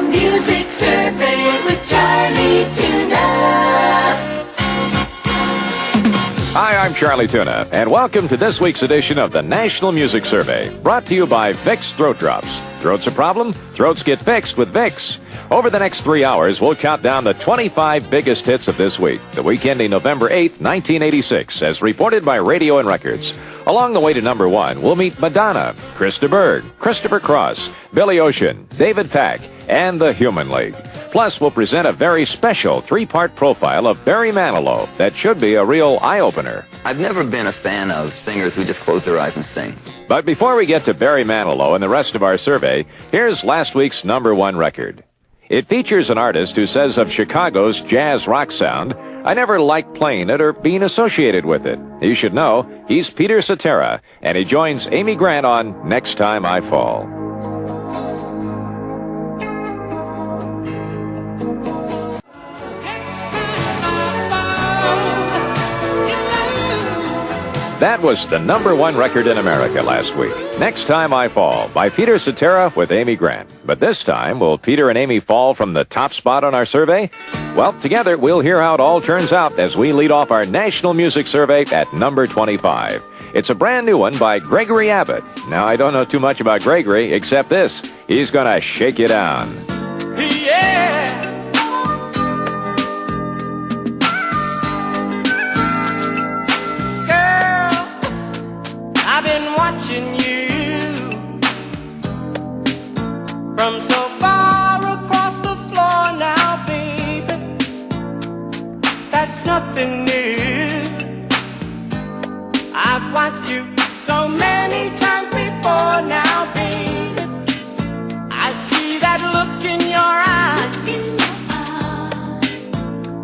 Music Survey with Charlie Tuna. Hi, I'm Charlie Tuna, and welcome to this week's edition of the National Music Survey, brought to you by Vicks Throat Drops. Throat's a problem? Throats get fixed with Vicks. Over the next 3 hours, we'll count down the 25 biggest hits of this week, the week ending November 8th, 1986, as reported by Radio and Records. Along the way to number 1, we'll meet Madonna, Krista Berg, Christopher Cross, Billy Ocean, David Pack, and the Human League. Plus, we'll present a very special 3-part profile of Barry Manilow that should be a real eye-opener. I've never been a fan of singers who just close their eyes and sing. But before we get to Barry Manilow and the rest of our survey, here's last week's number 1 record. It features an artist who says of Chicago's jazz rock sound, "I never liked playing it or being associated with it." You should know, he's Peter Cetera, and he joins Amy Grant on Next Time I Fall. That was the number 1 record in America last week. Next Time I Fall by Peter Cetera with Amy Grant. But this time, will Peter and Amy fall from the top spot on our survey? Well, together we'll hear how it all turns out as we lead off our National Music Survey at number 25. It's a brand new one by Gregory Abbott. Now, I don't know too much about Gregory, except this. He's gonna shake you down. Yeah. I've been watching you from so far across the floor now, baby. That's nothing new. I've watched you so many times before now, baby. I see that look in your eyes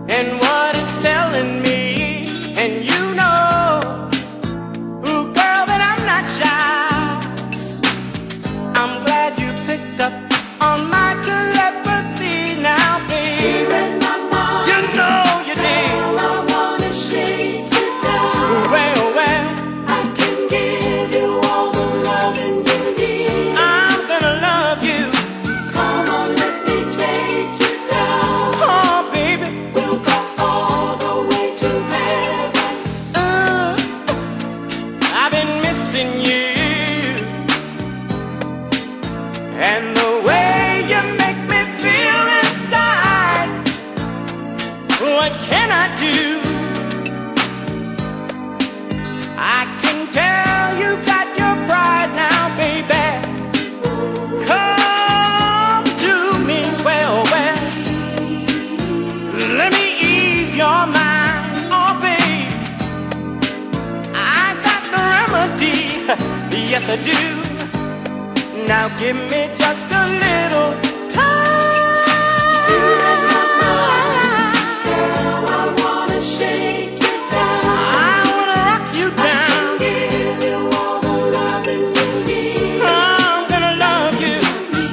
and what it's telling me, and you know, I'm glad you picked up on my telepathy now, baby. You know you did. Well, I wanna shake you down. Well, I can give you all the loving you need. I'm gonna love you. Come on, let me take you down. Oh, baby. We'll go all the way to heaven. I've been missing you. And the way you make me feel inside, what can I do? I can tell you got your pride now, baby. Come to me, well, let me ease your mind, oh, babe. I got the remedy, yes I do. Now give me just a little time. Girl, I wanna shake you down. I wanna rock you down. Give you all the loving you need. I'm gonna love you.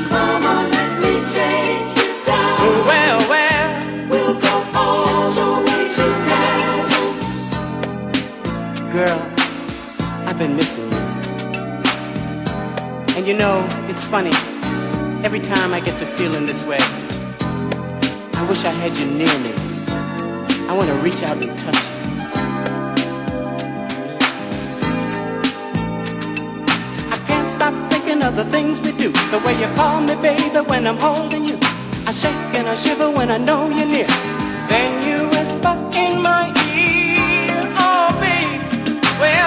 Come on, let me take you down. Well, We'll go all the way to heaven. girl, I've been missing you. And you know, it's funny, every time I get to feeling this way, I wish I had you near me. I want to reach out and touch you. I can't stop thinking of the things we do. The way you call me, baby, when I'm holding you. I shake and I shiver when I know you're near. Then you whisper in my ear, oh, babe, well.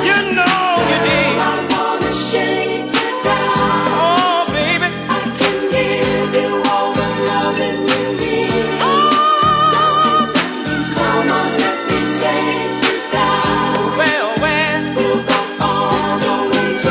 You know you did. I wanna shake you down. Oh, baby. I can give you all the loving you need. Come on, let me take you down. Well, We'll go all the way to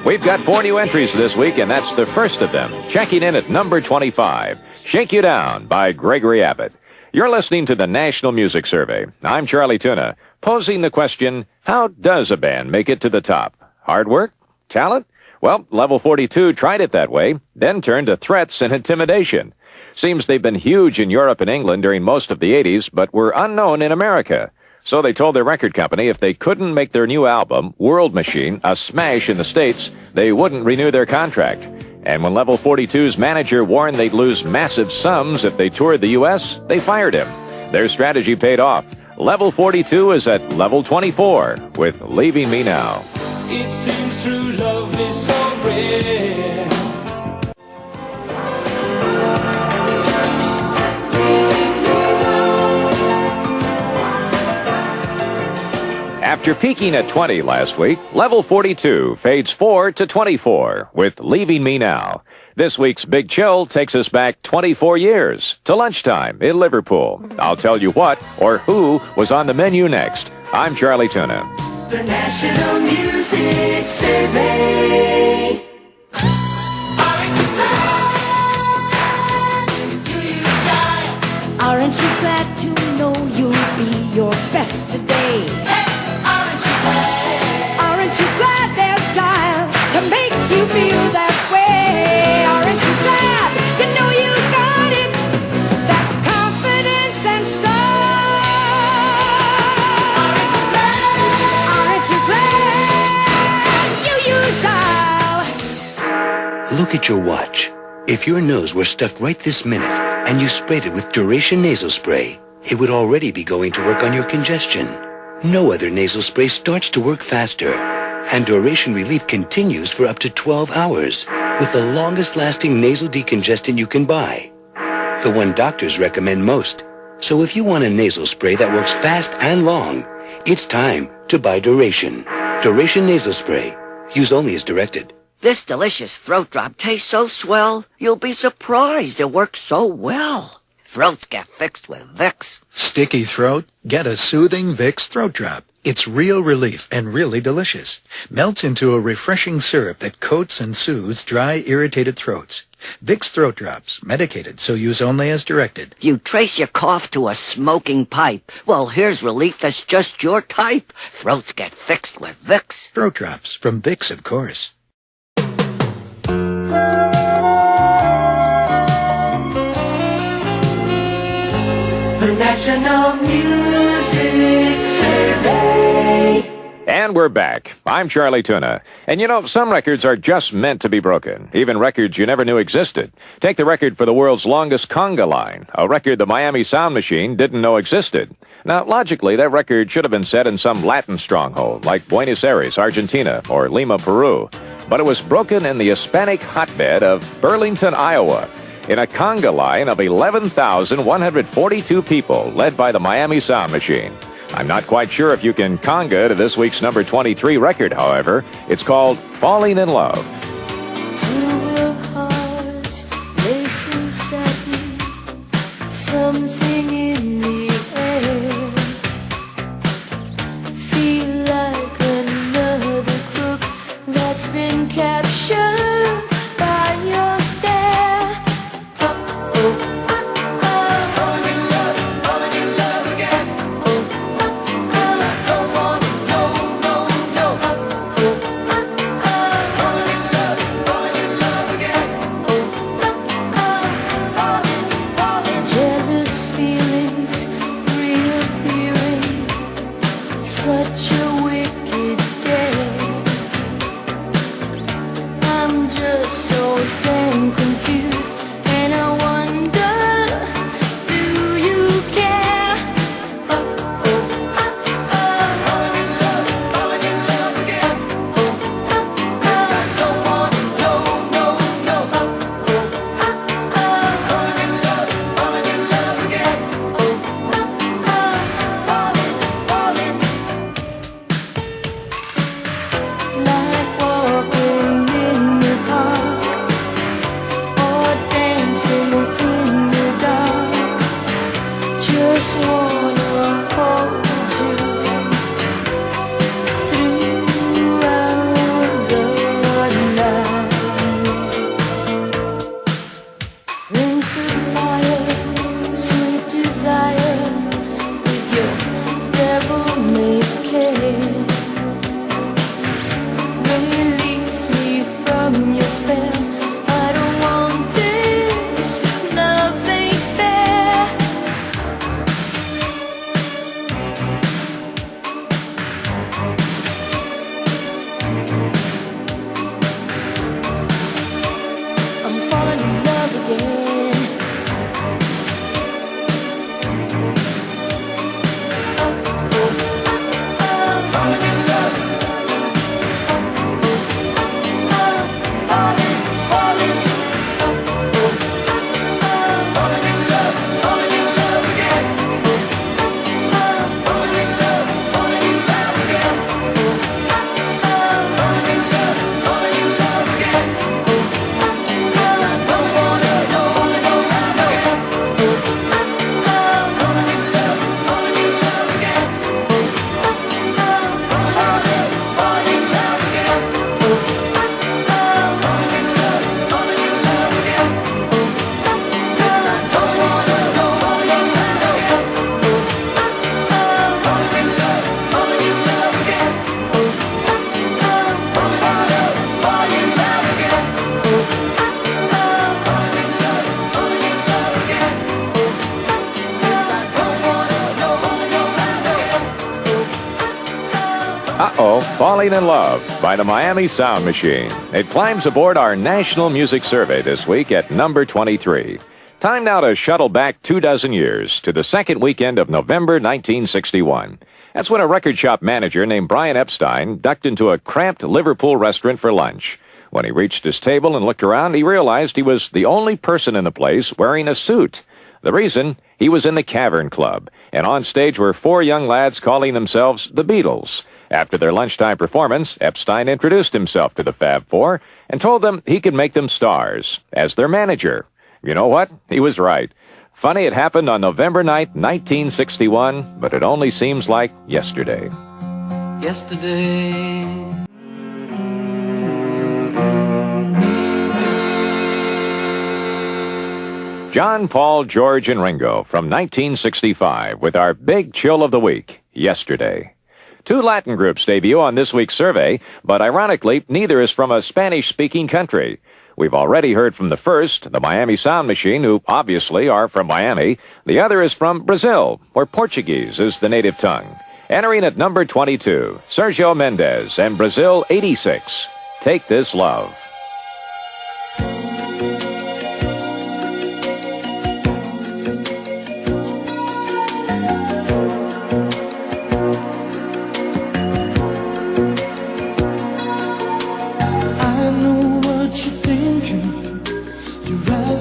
We've got 4 new entries this week, and that's the first of them. Checking in at number 25, Shake You Down by Gregory Abbott. You're listening to the National Music Survey. I'm Charlie Tuna, posing the question, how does a band make it to the top? Hard work? Talent? Well, Level 42 tried it that way, then turned to threats and intimidation. Seems they've been huge in Europe and England during most of the 80s, but were unknown in America. So they told their record company if they couldn't make their new album, World Machine, a smash in the States, they wouldn't renew their contract. And when Level 42's manager warned they'd lose massive sums if they toured the U.S., they fired him. Their strategy paid off. Level 42 is at level 24 with Leaving Me Now. It seems true love is so rare. After peaking at 20 last week, Level 42 fades 4 to 24 with Leaving Me Now. This week's Big Chill takes us back 24 years to lunchtime in Liverpool. I'll tell you what or who was on the menu next. I'm Charlie Tuna. The National Music Survey. Aren't you glad you used style? Aren't you glad to know you'll be your best today? Hey, aren't you glad? Aren't you glad there's style to make you feel that way? Aren't you glad to know you got it? That confidence and style. Aren't you glad? Aren't you glad you use style? Look at your watch. If your nose were stuffed right this minute and you sprayed it with Duration Nasal Spray, it would already be going to work on your congestion. No other nasal spray starts to work faster, and Duration Relief continues for up to 12 hours with the longest-lasting nasal decongestant you can buy. The one doctors recommend most. So if you want a nasal spray that works fast and long, it's time to buy Duration. Duration Nasal Spray. Use only as directed. This delicious throat drop tastes so swell, you'll be surprised it works so well. Throats get fixed with Vicks. Sticky throat? Get a soothing Vicks throat drop. It's real relief and really delicious. Melts into a refreshing syrup that coats and soothes dry, irritated throats. Vicks throat drops, medicated, so use only as directed. You trace your cough to a smoking pipe. Well, here's relief that's just your type. Throats get fixed with Vicks. Throat drops, from Vicks, of course. The National Music Survey. And we're back. I'm Charlie Tuna. And you know, some records are just meant to be broken, even records you never knew existed. Take the record for the world's longest conga line, a record the Miami Sound Machine didn't know existed. Now, logically, that record should have been set in some Latin stronghold, like Buenos Aires, Argentina, or Lima, Peru. But it was broken in the Hispanic hotbed of Burlington, Iowa, in a conga line of 11,142 people, led by the Miami Sound Machine. I'm not quite sure if you can conga to this week's number 23 record, however. It's called Falling in Love. Two hearts racing sudden, something in the air. Feel like another crook that's been captured by your stare. Falling in love again. Don't want no. Falling in love. Falling in Love by the Miami Sound Machine. It climbs aboard our National Music Survey this week at number 23. Time now to shuttle back 24 years to the second weekend of November 1961. That's when a record shop manager named Brian Epstein ducked into a cramped Liverpool restaurant for lunch. When he reached his table and looked around, he realized he was the only person in the place wearing a suit. The reason? He was in the Cavern Club, and on stage were 4 young lads calling themselves the Beatles. After their lunchtime performance, Epstein introduced himself to the Fab Four and told them he could make them stars as their manager. You know what? He was right. Funny it happened on November 9th, 1961, but it only seems like yesterday. Yesterday. John, Paul, George, and Ringo from 1965 with our big chill of the week, Yesterday. 2 Latin groups debut on this week's survey, but ironically, neither is from a Spanish-speaking country. We've already heard from the first, the Miami Sound Machine, who obviously are from Miami. The other is from Brazil, where Portuguese is the native tongue. Entering at number 22, Sergio Mendes and Brazil 86. Take This Love.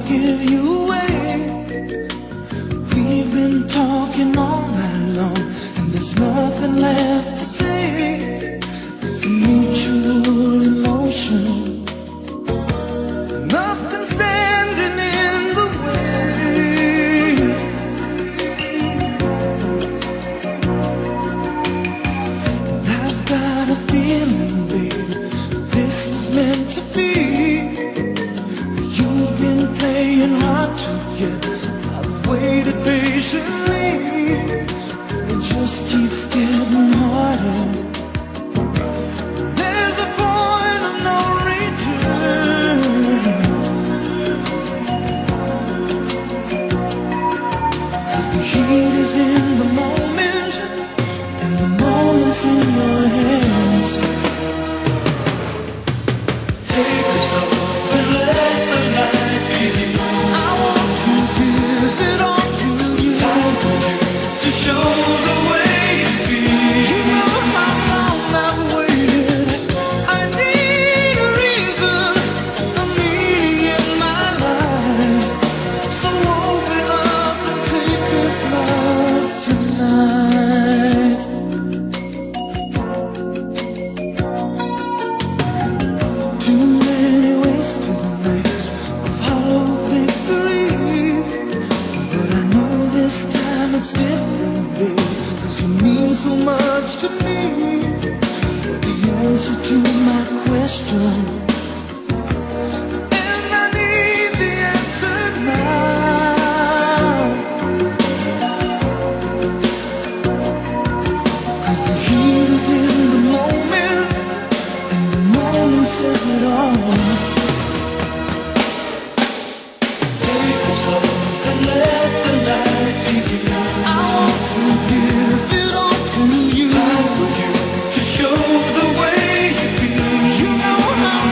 Give you away. We've been talking all night long, and there's nothing left to say. It's a mutual emotion, nothing standing in the way. And I've got a feeling, babe, that this was meant to be. You've been playing hard to get. I've waited patiently. It just keeps getting harder. There's a point of no return. 'Cause the heat is in the moment, and the moment's in your hands. Take us over and let the night begin. I want to give it all to you. Time for you to show the way you feel. You know how long I've waited. I need a reason, a meaning in my life. So open up and take this love tonight. Too many wasted nights of hollow victories, but I know this time it's different, babe, 'cause you mean so much to me. You're the answer to my question, and I need the answer now. 'Cause the heat is in the moment, and the moment says it all. Take this love and let the night begin. I want to give it all to you. Time for you to show the way you feel. You know how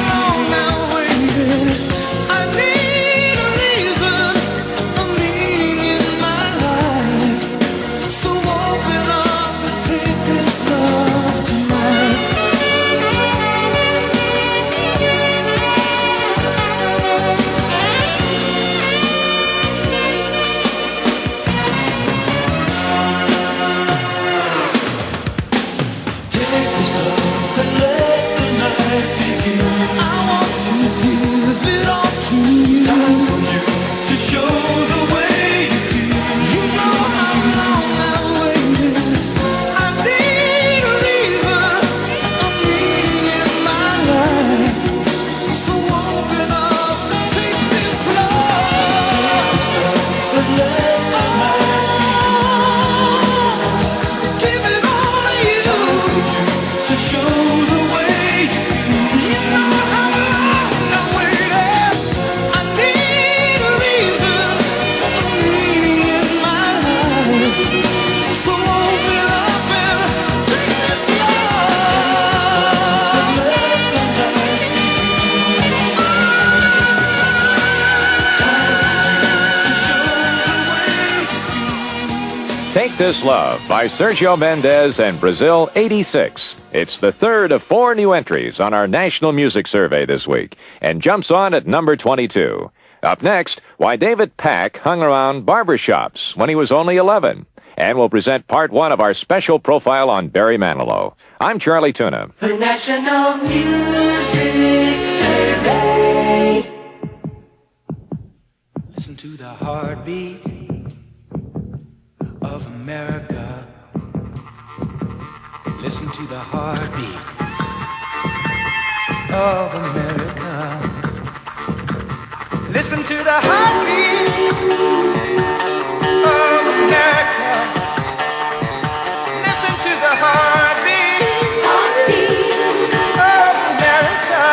This Love by Sergio Mendes and Brazil 86. It's the third of 4 new entries on our National Music Survey this week and jumps on at number 22. Up next, why David Pack hung around barbershops when he was only 11. And we'll present part 1 of our special profile on Barry Manilow. I'm Charlie Tuna. The National Music Survey. Listen to the heartbeat of America. Listen to the heartbeat of America. Listen to the heartbeat of America. Listen to the heartbeat of America.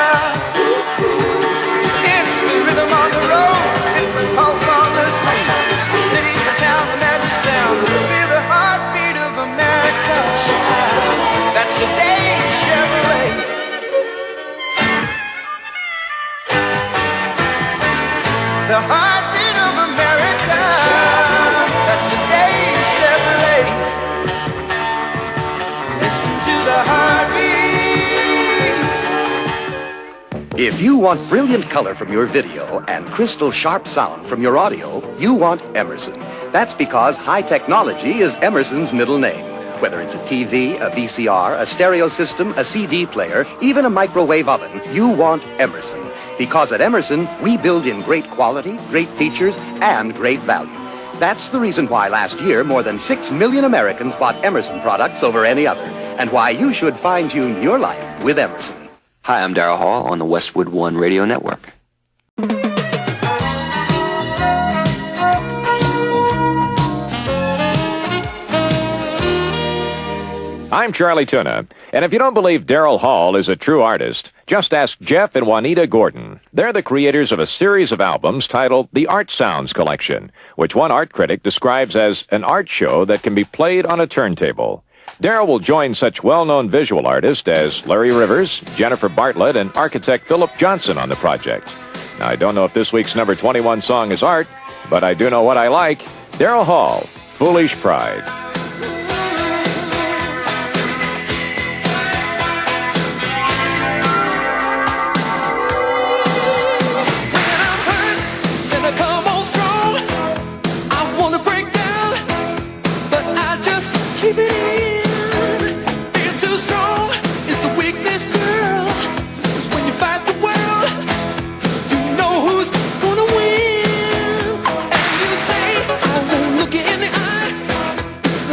It's the rhythm on the road. It's the pulse on the street. City to town, the magic sound. Feel the heartbeat of America. That's today's Chevrolet. The heartbeat of America. That's today's Chevrolet. Listen to the heartbeat. If you want brilliant color from your video and crystal sharp sound from your audio, you want Emerson. That's because high technology is Emerson's middle name. Whether it's a TV, a VCR, a stereo system, a CD player, even a microwave oven, you want Emerson. Because at Emerson, we build in great quality, great features, and great value. That's the reason why last year more than 6 million Americans bought Emerson products over any other, and why you should fine-tune your life with Emerson. Hi, I'm Daryl Hall on the Westwood One Radio Network. I'm Charlie Tuna, and if you don't believe Daryl Hall is a true artist, just ask Jeff and Juanita Gordon. They're the creators of a series of albums titled the Art Sounds Collection, which one art critic describes as an art show that can be played on a turntable. Daryl will join such well-known visual artists as Larry Rivers, Jennifer Bartlett, and architect Philip Johnson on the project. Now, I don't know if this week's number 21 song is art, but I do know what I like. Daryl Hall, Foolish Pride. Keep it in. Being too strong is the weakness, girl. 'Cause when you fight the world, you know who's gonna win. And you say, I won't look you in the eye. It's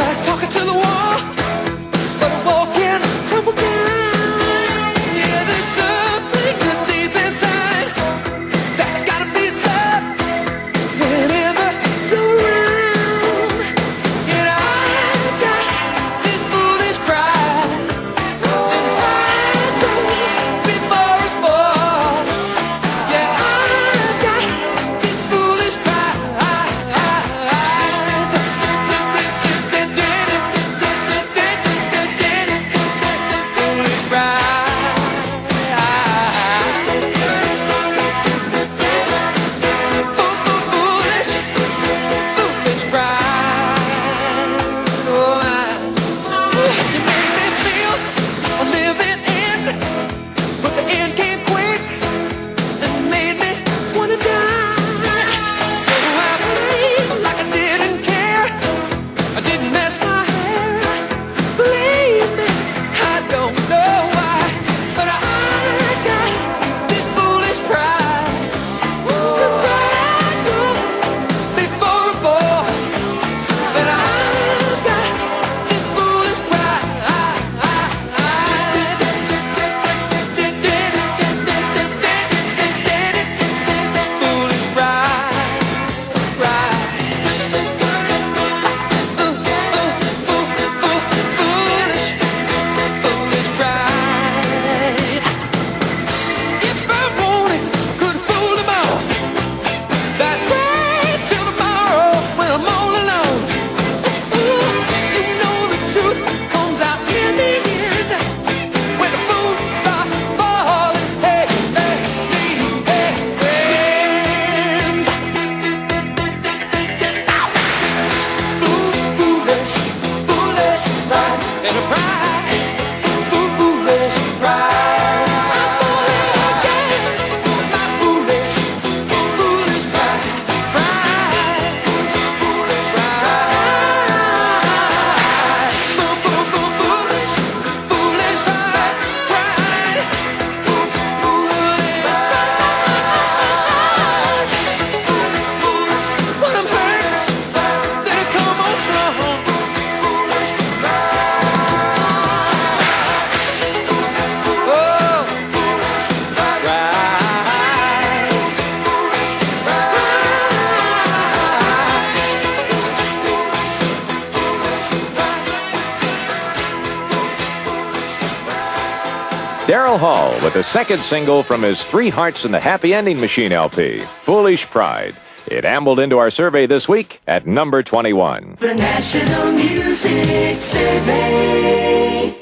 Daryl Hall with the second single from his Three Hearts and the Happy Ending Machine LP, Foolish Pride. It ambled into our survey this week at number 21. The National Music Survey.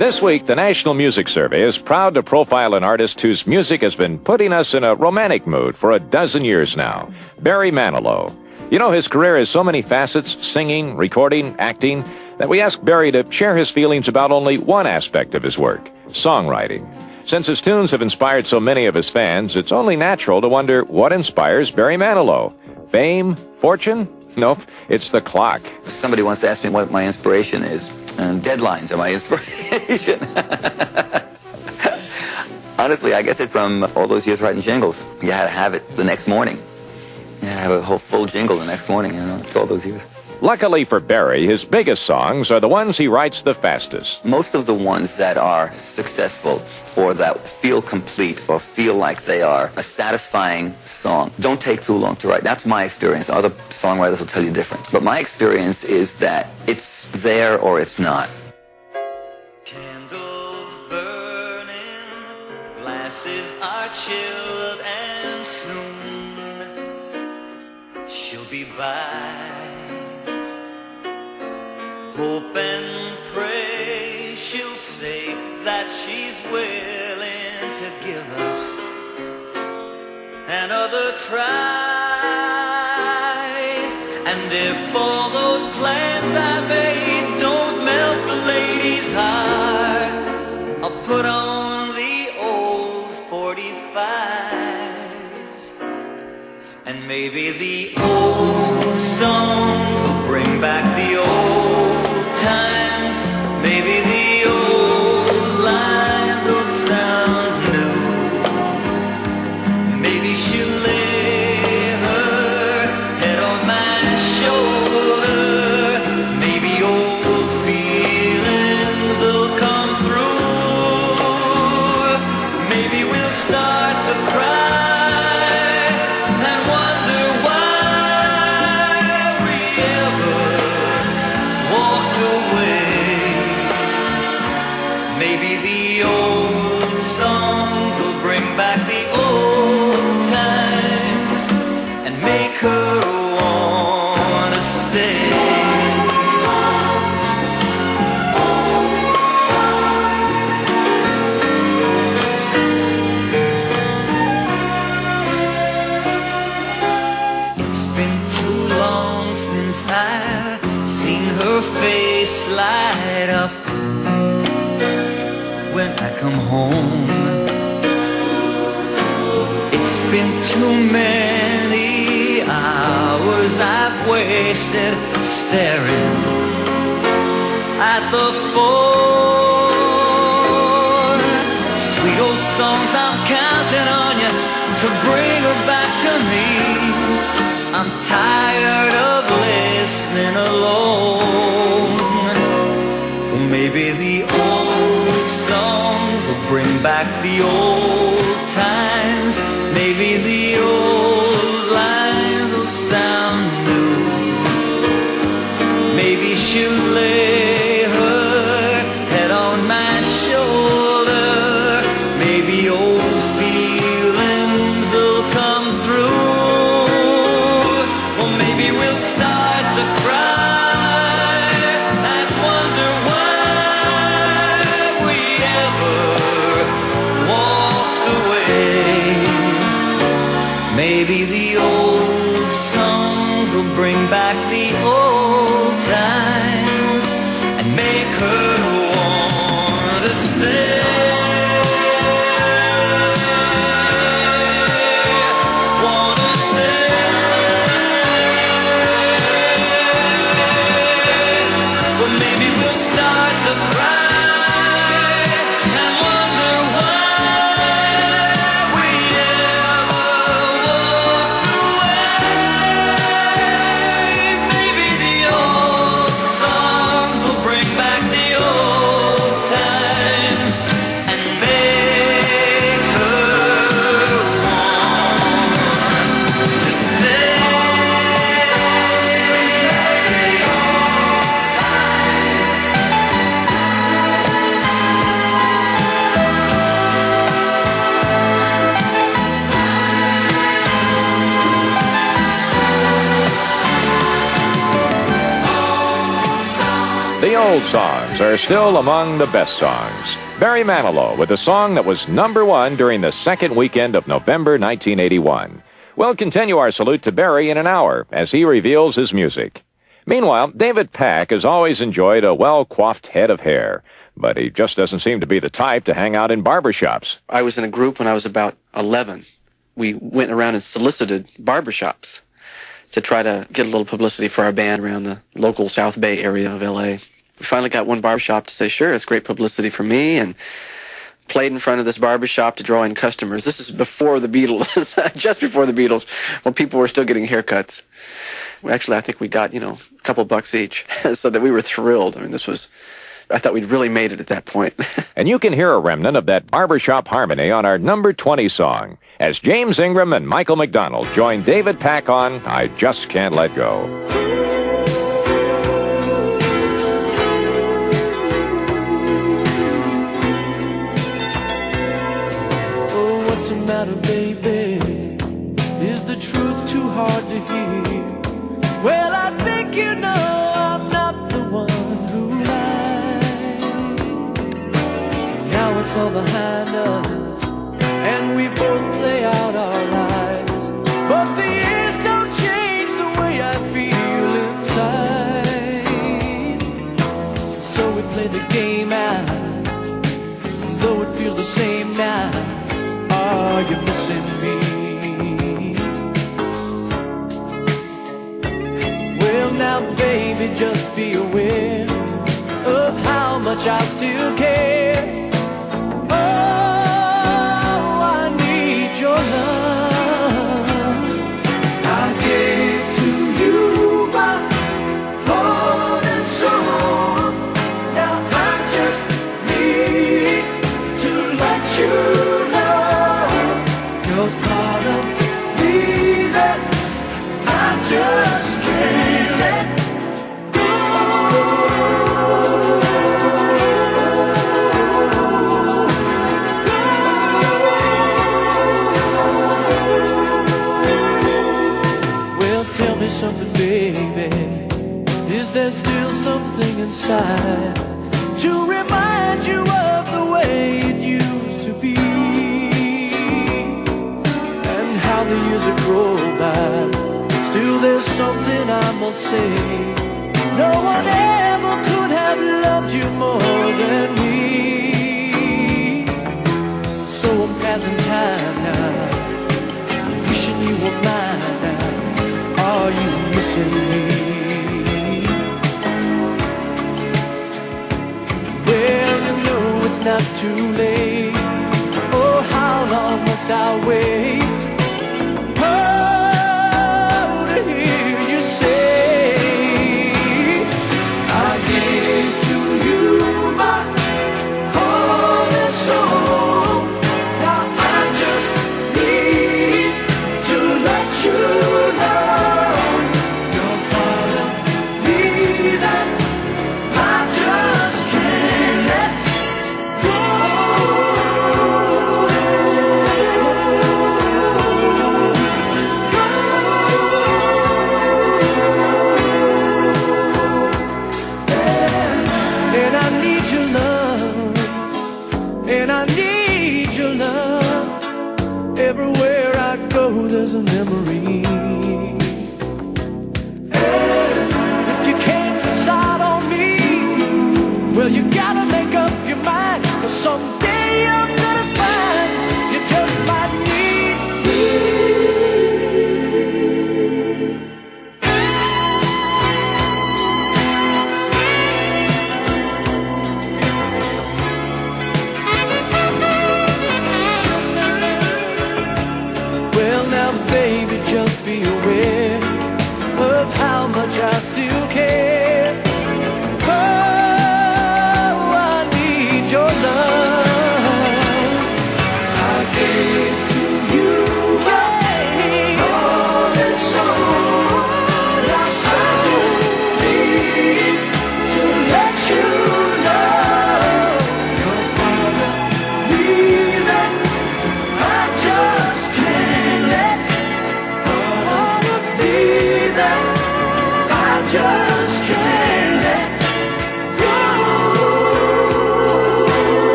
This week, the National Music Survey is proud to profile an artist whose music has been putting us in a romantic mood for a dozen years now, Barry Manilow. You know, his career has so many facets, singing, recording, acting, that we asked Barry to share his feelings about only one aspect of his work, songwriting. Since his tunes have inspired so many of his fans, it's only natural to wonder what inspires Barry Manilow. Fame? Fortune? Nope, it's the clock. Somebody once asked me what my inspiration is, and deadlines are my inspiration. Honestly, I guess it's from all those years writing jingles. You had to have it the next morning. You had to have a whole full jingle the next morning, you know, it's all those years. Luckily for Barry, his biggest songs are the ones he writes the fastest. Most of the ones that are successful or that feel complete or feel like they are a satisfying song don't take too long to write. That's my experience. Other songwriters will tell you different. But my experience is that it's there or it's not. Candles burning, glasses are chilled, and soon she'll be by. Hope and pray she'll say that she's willing to give us another try. And if all those plans I made don't melt the lady's heart, I'll put on the old 45s, and maybe the old songs will bring back the old times. Maybe the old lines will sound new. Maybe she'll lay her head on my shoulder. Maybe old feelings will come through. Maybe we'll start to cry and wonder why we ever walked away. Maybe the old songs will bring back the old times and make her wanna stay. It's been too long since I've seen her face light up when I come home. It's been too many hours I've wasted staring at the phone. Sweet old songs, I'm counting on you to bring her back to me. I'm tired of listening alone. Well, maybe the old songs will bring back the old times. Maybe the old lines will sound new. Maybe she'll lay her head on my shoulder. Maybe old feelings will come through. Or maybe we'll start to cry and wonder why we ever walked away. Maybe the old songs will bring back the old times and make her want to stay. Wanna stay. Well, maybe we'll start to cry and wonder why we ever walked away. old songs are still among the best songs. Barry Manilow with a song that was #1 during the second weekend of November 1981. We'll continue our salute to Barry in an hour as he reveals his music. Meanwhile, David Pack has always enjoyed a well-coiffed head of hair, but he just doesn't seem to be the type to hang out in barbershops. I was in a group when I was about 11. We went around and solicited barbershops to try to get a little publicity for our band around the local South Bay area of L.A. We finally got one barbershop to say, sure, it's great publicity for me, and played in front of this barbershop to draw in customers. This is before the Beatles, just before the Beatles, when people were still getting haircuts. Actually, I think we got, a couple bucks each, so that we were thrilled. I mean, I thought we'd really made it at that point. And you can hear a remnant of that barbershop harmony on our #20 song, as James Ingram and Michael McDonald join David Pack on I Just Can't Let Go. Oh, what's the matter, baby? Is the truth too hard to hear? Well, I think you know I'm not the one who lied. Now it's all behind us, and we both play out our lives. But the years don't change the way I feel inside. So we play the game out, though it feels the same now. Are you missing me? Well, now, baby, just be aware of how much I still care. Oh, I need your love. I gave to you my heart and soul. Now I just need to let you know you're part of me that I just can't let go. Well, tell me something, baby. Is there still something inside to remind you of the way it used to be? And how the years have rolled by, still there's something I must say. No one ever could have loved you more than me. So I'm passing time now, wishing you were mine now. Are you missing me? Well, you know it's not too late. Oh, how long must I wait? Oh, to hear you say, I gave to you my heart and soul. Now I just need to let you know you're part of me that I just can't let go. And I need your love, and I need your love. Everywhere I go, there's a memory. If you can't decide on me, well, you gotta make up your mind, 'cause someday you're gonna find you just might need me. Well, now, baby, just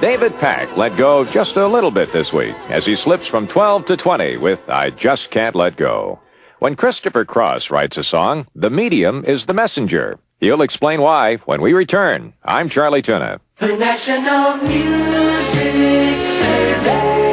David Pack let go just a little bit this week as he slips from 12 to 20 with I Just Can't Let Go. When Christopher Cross writes a song, the medium is the messenger. He'll explain why when we return. I'm Charlie Tuna. The National Music Survey.